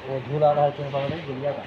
वो झूला रहा है पकड़े गुड़िया का।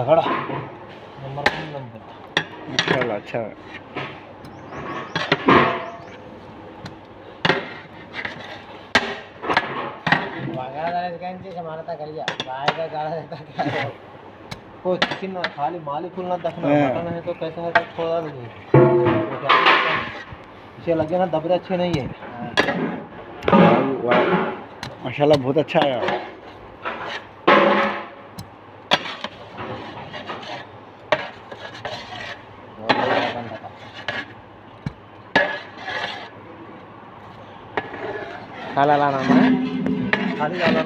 खड़ा नंबर अच्छा वो चिकन खाली मालिक खुलना देखना मटन है तो कैसा है तो थोड़ा नहीं इसे लगे ना दबरे अच्छे नहीं है। माशाल्लाह बहुत अच्छा है। खाला लाना खाली लाना